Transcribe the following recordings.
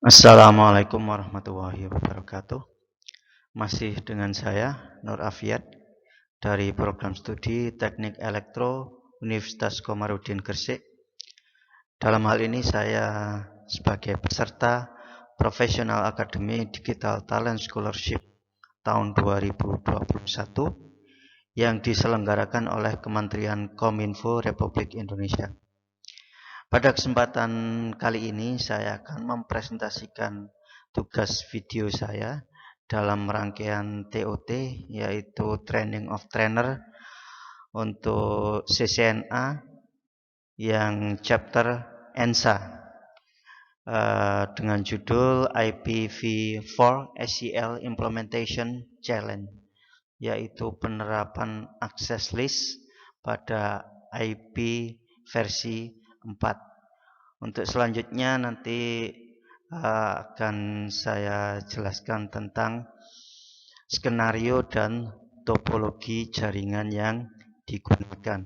Assalamualaikum warahmatullahi wabarakatuh. Masih dengan saya, Nur Afiat, dari program studi Teknik Elektro Universitas Komarudin Gresik. Dalam hal ini saya sebagai peserta Professional Academy Digital Talent Scholarship tahun 2021 yang diselenggarakan oleh Kementerian Kominfo Republik Indonesia. Pada kesempatan kali ini saya akan mempresentasikan tugas video saya dalam rangkaian TOT, yaitu Training of Trainer untuk CCNA yang chapter ENSA dengan judul IPv4 SCL Implementation Challenge, yaitu penerapan access list pada IP versi 4. Untuk selanjutnya nanti akan saya jelaskan tentang skenario dan topologi jaringan yang digunakan.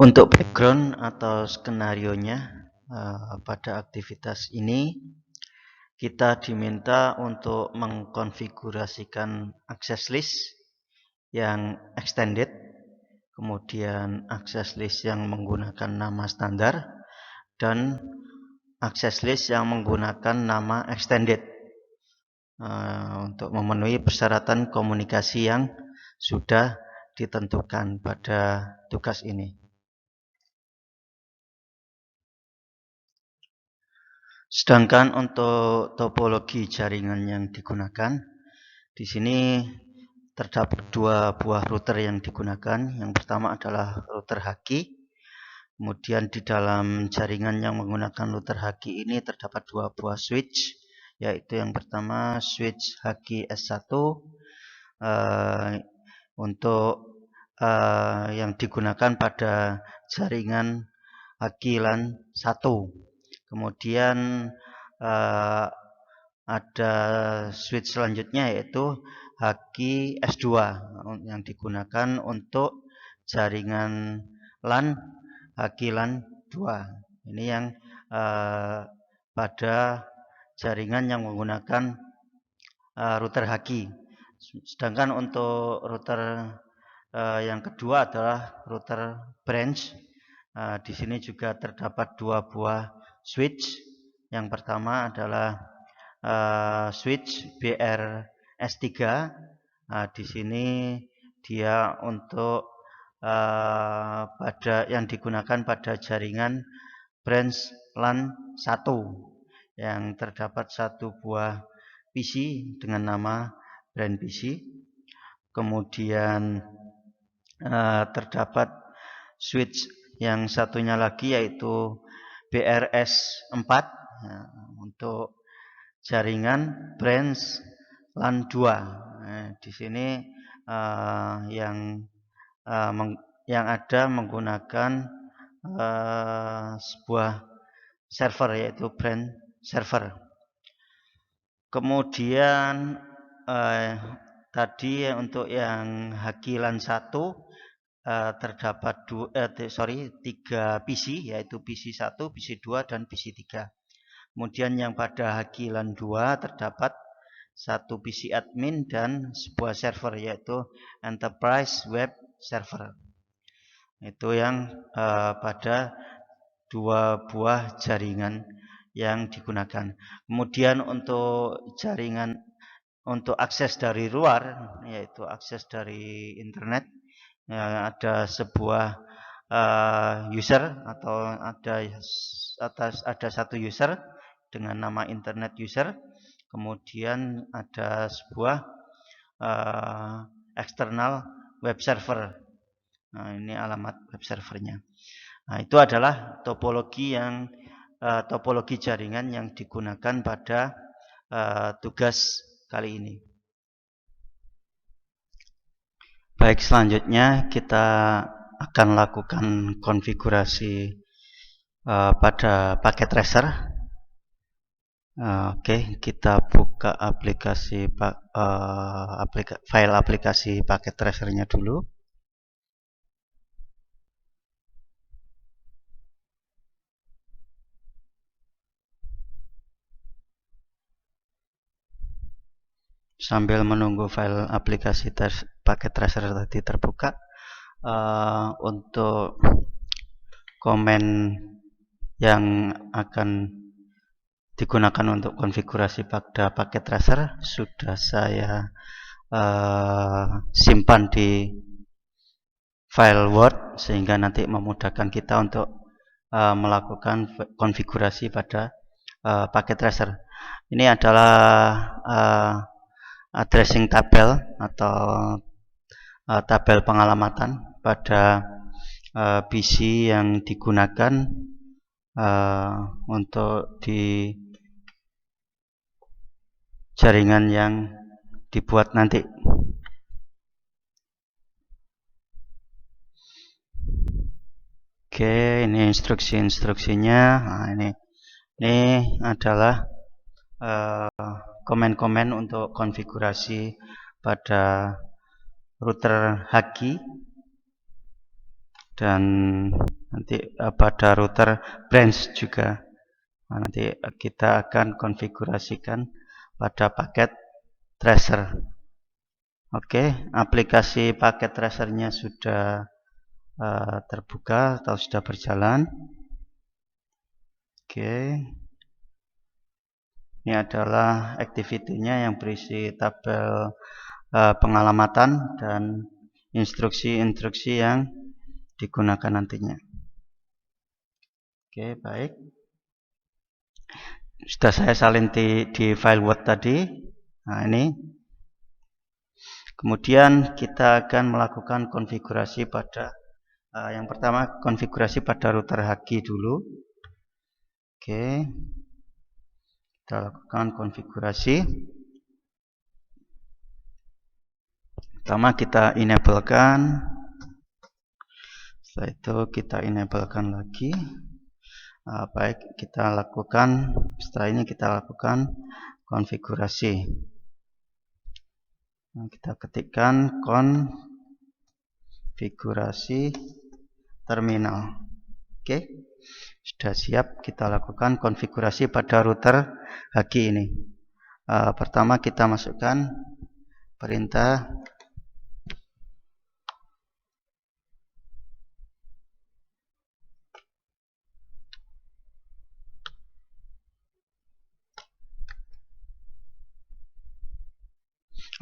Untuk background atau skenarionya pada aktivitas ini kita diminta untuk mengkonfigurasikan access list yang extended, kemudian access list yang menggunakan nama standar, dan access list yang menggunakan nama extended untuk memenuhi persyaratan komunikasi yang sudah ditentukan pada tugas ini. Sedangkan untuk topologi jaringan yang digunakan, di sini terdapat dua buah router yang digunakan. Yang pertama adalah router Haki. Kemudian di dalam jaringan yang menggunakan router Haki ini terdapat dua buah switch, yaitu yang pertama switch Haki S1 untuk yang digunakan pada jaringan Haki LAN 1. Kemudian ada switch selanjutnya yaitu Haki S2 yang digunakan untuk jaringan LAN Haki LAN 2. Ini yang pada jaringan yang menggunakan router Haki. Sedangkan untuk router yang kedua adalah router branch. Di sini juga terdapat dua buah switch. Yang pertama adalah switch BRS3. Di sini dia untuk yang digunakan pada jaringan branch LAN 1 yang terdapat satu buah PC dengan nama brand PC. Kemudian terdapat switch yang satunya lagi yaitu BRS4 untuk jaringan branch LAN 2. Di sini yang ada menggunakan sebuah server yaitu branch server. Kemudian tadi untuk yang Haki LAN 1 terdapat tiga PC, yaitu PC 1, PC 2, dan PC 3. Kemudian yang pada Haki LAN 2 terdapat satu PC admin dan sebuah server yaitu Enterprise Web Server. Itu yang pada dua buah jaringan yang digunakan. Kemudian untuk jaringan untuk akses dari luar, yaitu akses dari internet, ada sebuah user atau ada satu user dengan nama internet user. Kemudian ada sebuah external web server. Nah, ini alamat web servernya. Nah, itu adalah topologi jaringan yang digunakan pada tugas kali ini. Baik, selanjutnya kita akan lakukan konfigurasi pada paket tracer. Oke, kita buka aplikasi file aplikasi paket tracernya dulu. sambil menunggu file aplikasi paket tracer tadi terbuka, untuk komen yang akan digunakan untuk konfigurasi pada paket tracer sudah saya simpan di file Word, sehingga nanti memudahkan kita untuk melakukan konfigurasi pada paket tracer. Ini adalah addressing tabel atau tabel pengalamatan pada PC yang digunakan untuk di jaringan yang dibuat nanti. Oke, ini instruksi-instruksinya. Nah, ini adalah komen-komen untuk konfigurasi pada router Haki dan nanti pada router branch juga. Nah, nanti kita akan konfigurasikan pada paket tracer. Oke, aplikasi paket tracernya sudah terbuka atau sudah berjalan. Oke, ini adalah activity-nya yang berisi tabel pengalamatan dan instruksi-instruksi yang digunakan nantinya. Oke, baik. Sudah saya salin di file Word tadi. Nah, ini. Kemudian kita akan melakukan konfigurasi pada yang pertama, konfigurasi pada router Haki dulu. Oke, kita lakukan konfigurasi. Pertama kita enablekan, setelah itu kita enablekan lagi. Baik, kita lakukan, setelah ini kita lakukan konfigurasi. Nah, kita ketikkan konfigurasi terminal. Oke, sudah siap. Kita lakukan konfigurasi pada router Haki ini. Pertama kita masukkan perintah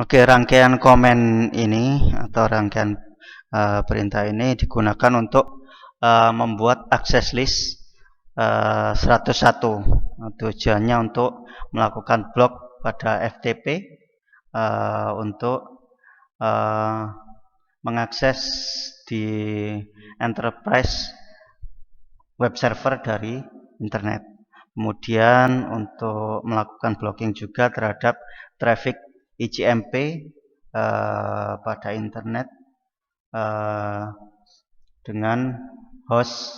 rangkaian komen ini atau rangkaian perintah ini digunakan untuk membuat access list 101. Tujuannya untuk melakukan blok pada FTP untuk mengakses di enterprise web server dari internet. Kemudian untuk melakukan blocking juga terhadap traffic ICMP pada internet dengan host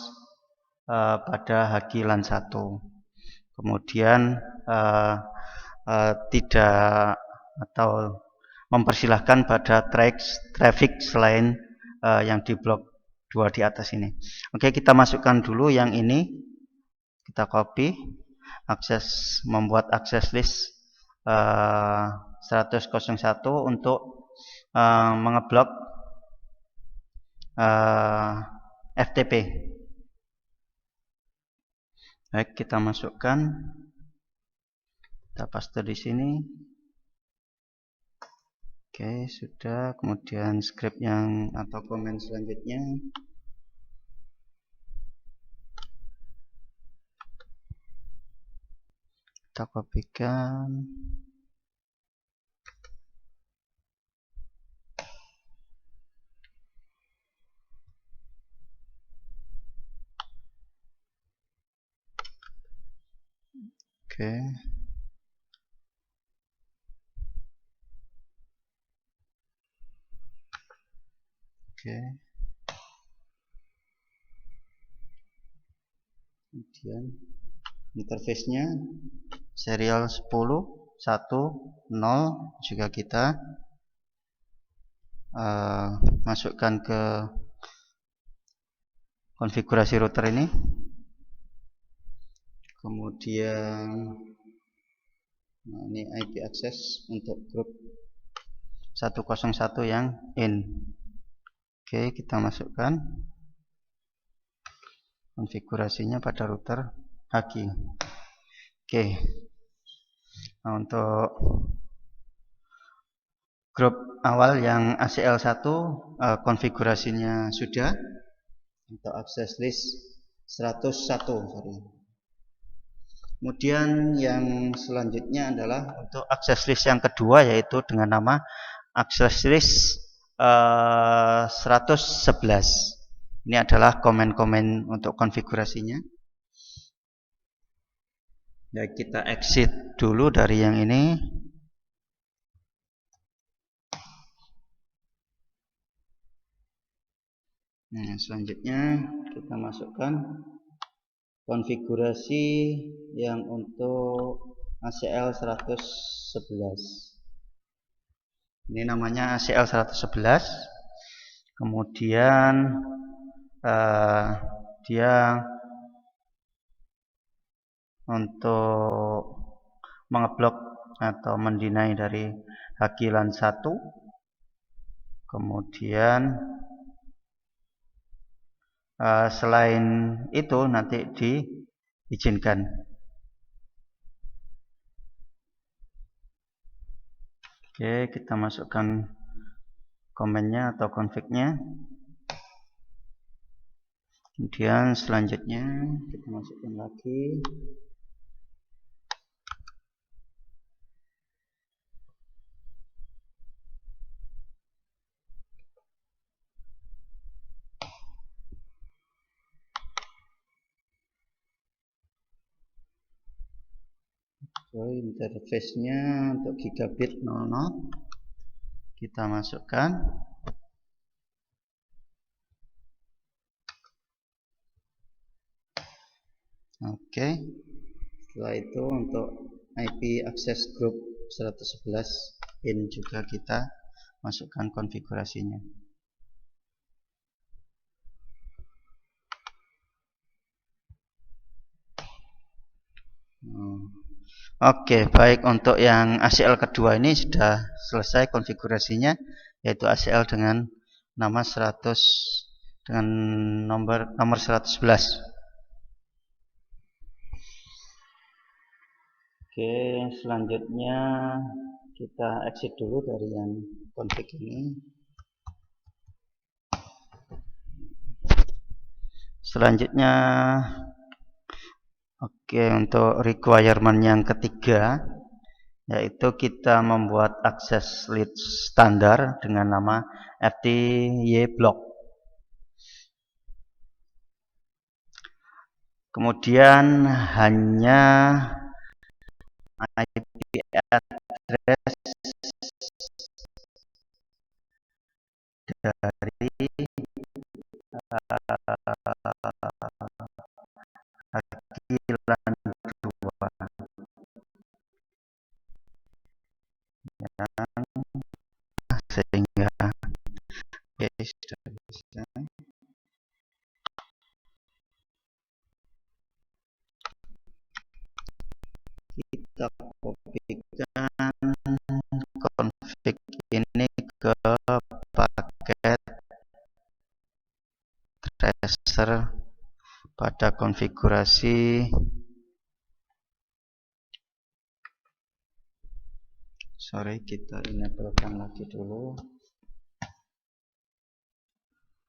pada Haki LAN 1. Kemudian tidak atau mempersilahkan pada traffic selain yang diblok 2 di atas ini. Oke, kita masukkan dulu yang ini. Kita copy, membuat access list 101 untuk mengeblok FTP. Baik, kita masukkan, kita paste di sini. Oke, sudah. Kemudian script yang atau komen selanjutnya. Kita kopikan. Oke. Oke. Kemudian interface-nya serial 10 1 0 juga kita masukkan ke konfigurasi router ini. Kemudian ini IP access untuk grup 101 yang in. Oke, kita masukkan konfigurasinya pada router Haki. Oke. Nah, untuk grup awal yang ACL1 konfigurasinya sudah. Untuk access list 101, sorry. Kemudian yang selanjutnya adalah untuk access list yang kedua, yaitu dengan nama access list 111. Ini adalah komen-komen untuk konfigurasinya. Ya, kita exit dulu dari yang ini. Nah, selanjutnya kita masukkan konfigurasi yang untuk ACL 111. Ini namanya ACL 111. Kemudian dia untuk mengeblok atau mendinai dari Hakilan 1. Kemudian selain itu nanti diizinkan. Oke, kita masukkan komennya atau config-nya. Kemudian selanjutnya kita masukkan lagi. Interface-nya untuk gigabit 00 kita masukkan. Oke. Setelah itu untuk IP access group 111 in juga kita masukkan konfigurasinya. Oke, baik, untuk yang ACL kedua ini sudah selesai konfigurasinya, yaitu ACL dengan nama 100 dengan nomor 111. Oke, selanjutnya kita exit dulu dari yang config ini. Selanjutnya, oke, untuk requirement yang ketiga, yaitu kita membuat access list standar dengan nama FTY block. Kemudian hanya IP address dari Hakilan 2 sehingga sudah bisa. Kita kopikan config ini ke paket tracer pada konfigurasi kita enablekan lagi dulu.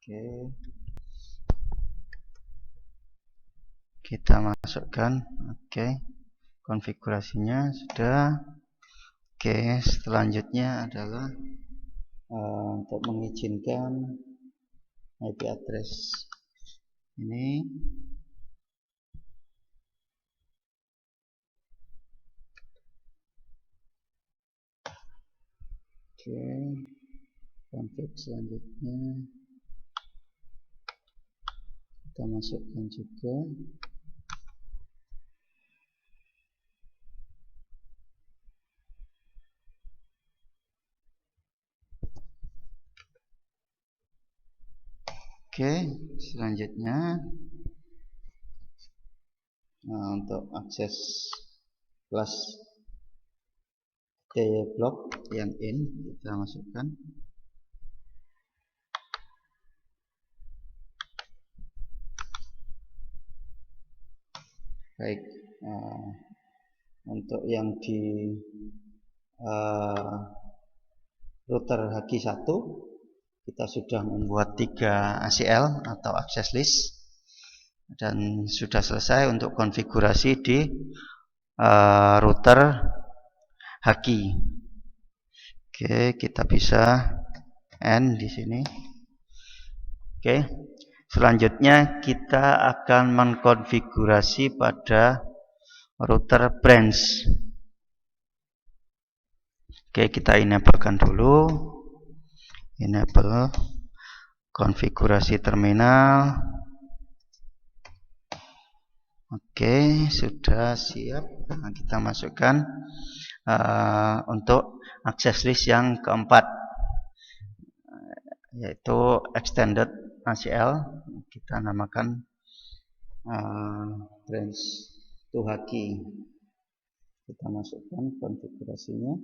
Oke, kita masukkan. Oke, konfigurasinya sudah. Oke, selanjutnya adalah untuk mengizinkan IP address ini. Oke, config selanjutnya kita masukkan juga. Oke, selanjutnya untuk akses kelas block yang in kita masukkan. Baik, untuk yang di router HG1 kita sudah membuat 3 ACL atau access list dan sudah selesai untuk konfigurasi di router HG. Oke, kita bisa end di sini. Oke. Selanjutnya kita akan mengkonfigurasi pada router branch. Oke, kita enablekan dulu. Enable konfigurasi terminal. Oke, sudah siap. Nah, kita masukkan untuk access list yang keempat, yaitu extended ACL. Kita namakan branch to HG. Kita masukkan konfigurasinya.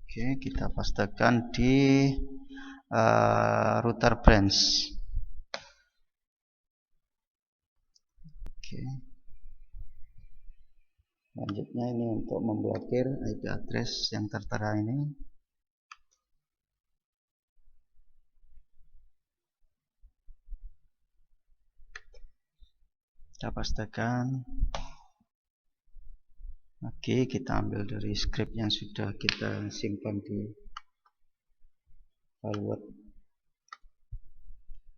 Oke, kita pastekan di router branch. Oke. Selanjutnya ini untuk memblokir IP address yang tertera ini. Kita pastekan. Oke, kita ambil dari script yang sudah kita simpan di file Word.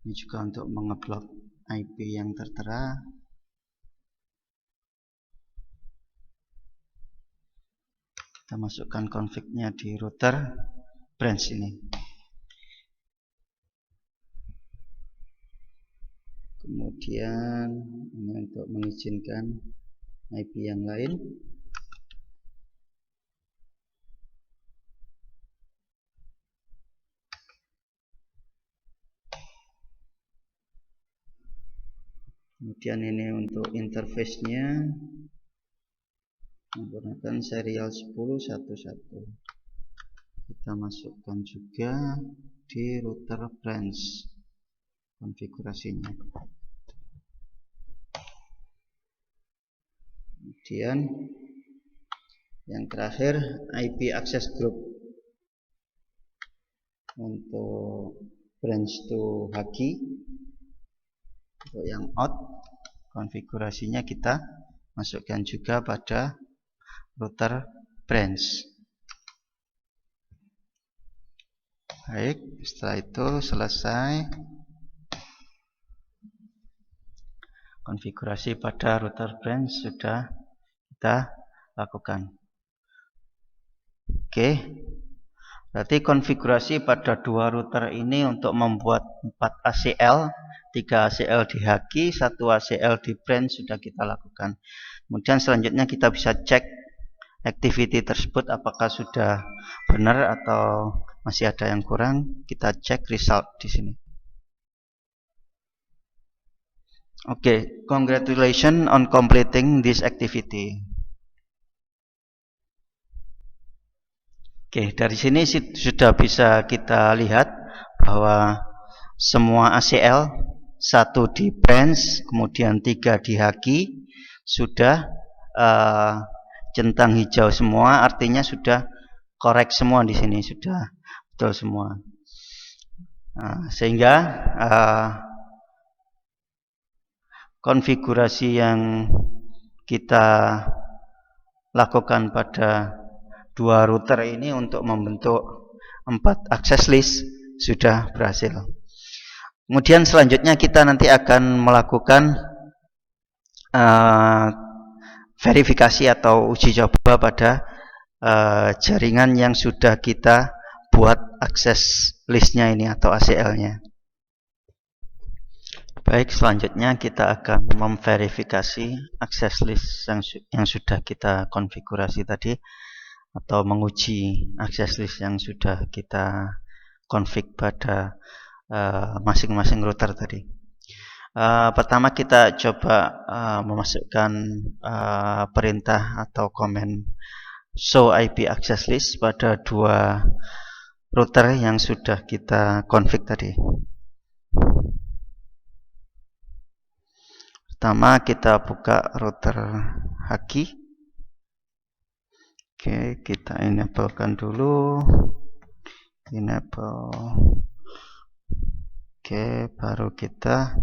Ini juga untuk mengeblok IP yang tertera. Kita masukkan config-nya di router branch ini. Kemudian ini untuk mengizinkan IP yang lain. Kemudian ini untuk interface-nya menggunakan serial 1011. Kita masukkan juga di router branch konfigurasinya. Kemudian yang terakhir IP access group untuk branch to HG. Untuk yang out konfigurasinya kita masukkan juga pada router branch. Baik, setelah itu selesai konfigurasi pada router branch sudah kita lakukan. Oke, berarti konfigurasi pada dua router ini untuk membuat 4 ACL, 3 ACL di HG, 1 ACL di branch sudah kita lakukan. Kemudian selanjutnya kita bisa cek activity tersebut apakah sudah benar atau masih ada yang kurang. Kita cek result di sini. Oke, congratulations on completing this activity. Oke, dari sini sudah bisa kita lihat bahwa semua ACL, 1 di branch, kemudian 3 di HG sudah centang hijau semua, artinya sudah korek semua di sini, sudah betul semua. Nah, sehingga konfigurasi yang kita lakukan pada dua router ini untuk membentuk 4 access list sudah berhasil. Kemudian selanjutnya kita nanti akan melakukan verifikasi atau uji coba pada jaringan yang sudah kita buat akses listnya ini atau ACL-nya. Baik, selanjutnya kita akan memverifikasi akses list yang sudah kita konfigurasi tadi, atau menguji akses list yang sudah kita config pada masing-masing router tadi. Pertama kita coba memasukkan perintah atau komen show IP access list pada dua router yang sudah kita config tadi. Pertama kita buka router Haki. Oke, kita enablekan dulu. Enable. Oke, baru kita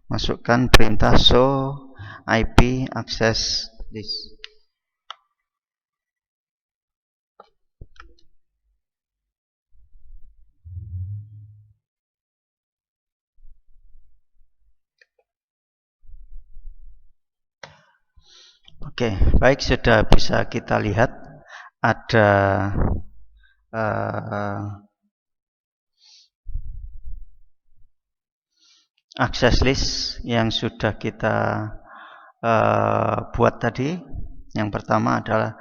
masukkan perintah show IP access list. Oke, baik, sudah bisa kita lihat ada access list yang sudah kita buat tadi. Yang pertama adalah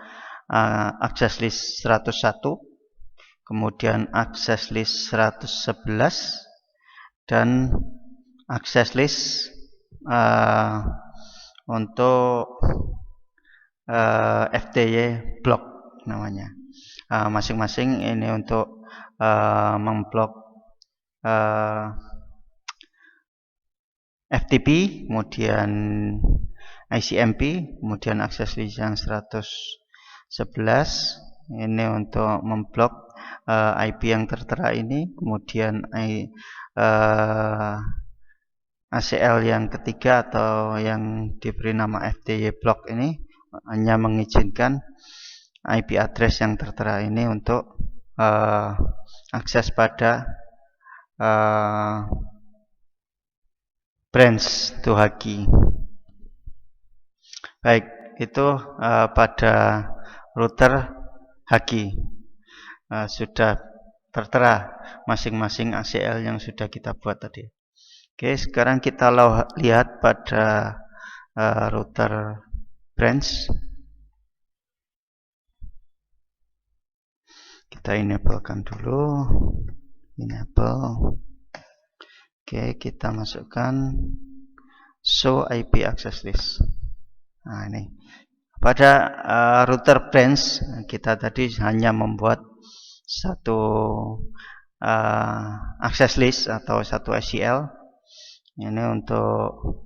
access list 101, kemudian access list 111, dan access list untuk FTY block namanya. Masing-masing ini untuk memblok FTP, kemudian ICMP, kemudian access list yang 111 ini untuk memblok IP yang tertera ini, kemudian ACL yang ketiga atau yang diberi nama FTY block ini hanya mengizinkan IP address yang tertera ini untuk akses pada branch to Haki. Baik, itu pada router Haki sudah tertera masing-masing ACL yang sudah kita buat tadi. Oke, sekarang kita lihat pada router branch. Kita enablekan dulu. Enable. Oke, kita masukkan show IP access list. Nah, ini. Pada router branch, kita tadi hanya membuat satu access list atau satu ACL. Ini untuk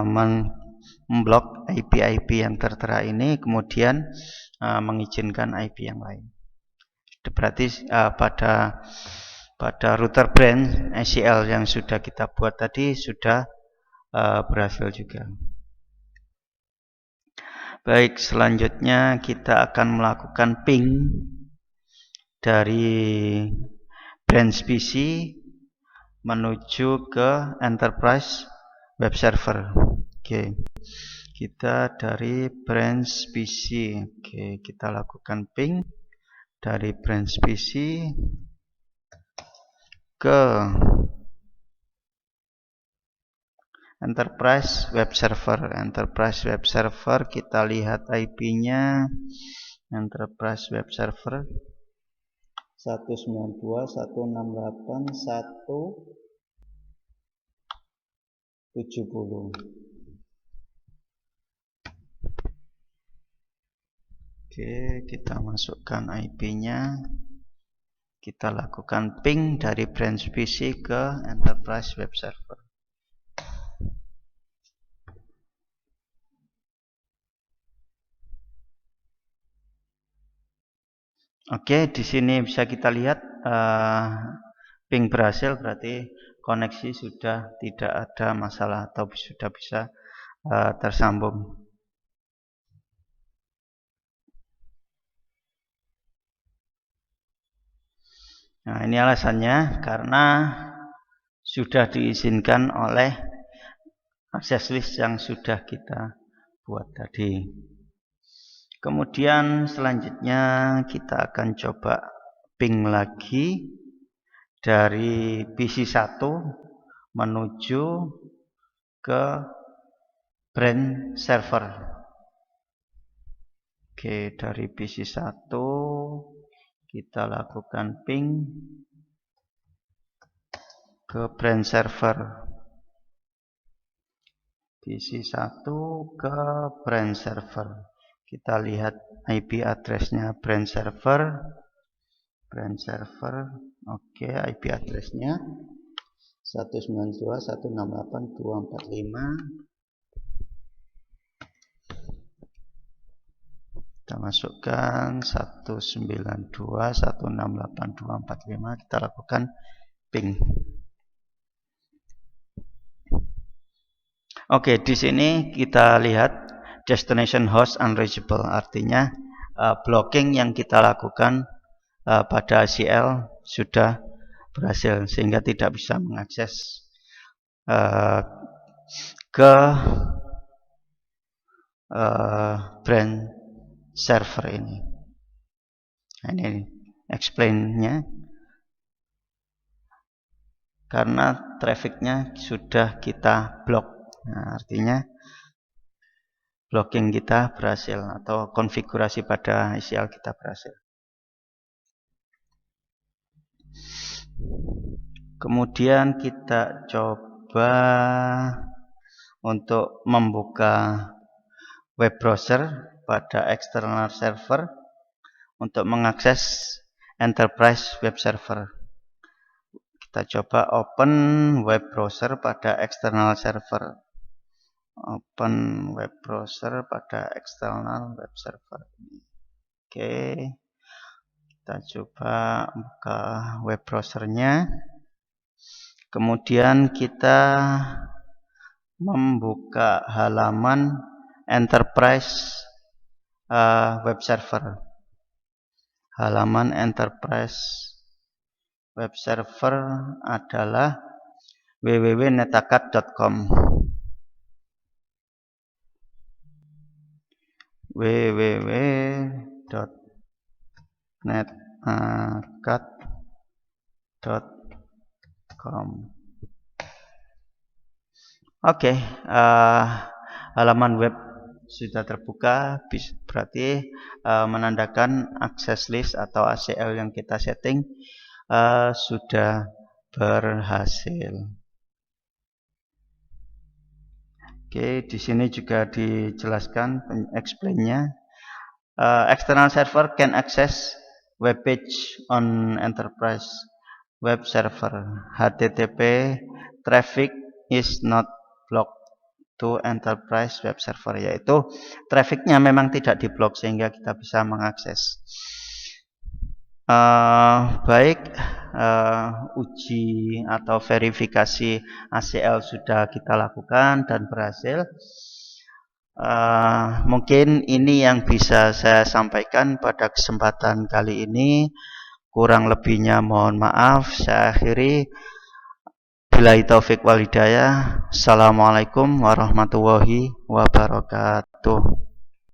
memblok IP-IP yang tertera ini, kemudian mengizinkan IP yang lain. Berarti pada router branch ACL yang sudah kita buat tadi sudah berhasil juga. Baik, selanjutnya kita akan melakukan ping dari branch PC menuju ke enterprise web server. Oke, kita dari branch PC. Oke, kita lakukan ping dari branch PC ke enterprise web server. Enterprise web server, kita lihat IP-nya. Enterprise web server 192.168.170. Oke, kita masukkan IP-nya. Kita lakukan ping dari branch PC ke enterprise web server. Oke, di sini bisa kita lihat ping berhasil, berarti koneksi sudah tidak ada masalah atau sudah bisa tersambung. Nah, ini alasannya karena sudah diizinkan oleh access list yang sudah kita buat tadi. Kemudian selanjutnya kita akan coba ping lagi dari PC1 menuju ke branch server. Oke, dari PC1 kita lakukan ping ke branch server. PC1 ke branch server. Kita lihat IP address-nya branch server. Oke, IP address-nya 192.168.245. Kita masukkan 192.168.245. Kita lakukan ping. Oke, di sini kita lihat destination host unreachable, artinya blocking yang kita lakukan pada ACL sudah berhasil sehingga tidak bisa mengakses ke branch server ini. Nah, ini explain-nya. Karena trafficnya sudah kita blok. Nah, artinya blocking kita berhasil atau konfigurasi pada ACL kita berhasil. Kemudian kita coba untuk membuka web browser pada external server untuk mengakses enterprise web server. Kita coba open web browser pada external server. Open web browser pada external web server. Oke, kita coba buka web browsernya. Kemudian kita membuka halaman enterprise web server. Halaman enterprise web server adalah www.netacad.com. www.netacad.com. Oke, halaman web sudah terbuka, berarti menandakan access list atau ACL yang kita setting sudah berhasil. Oke, di sini juga dijelaskan explain-nya. External server can access web page on enterprise web server. HTTP traffic is not blocked to enterprise web server, yaitu trafficnya memang tidak diblok sehingga kita bisa mengakses. Baik, uji atau verifikasi ACL sudah kita lakukan dan berhasil. Mungkin ini yang bisa saya sampaikan pada kesempatan kali ini. Kurang lebihnya mohon maaf. Saya akhiri. Billahi taufik wal hidayah. Assalamualaikum warahmatullahi wabarakatuh.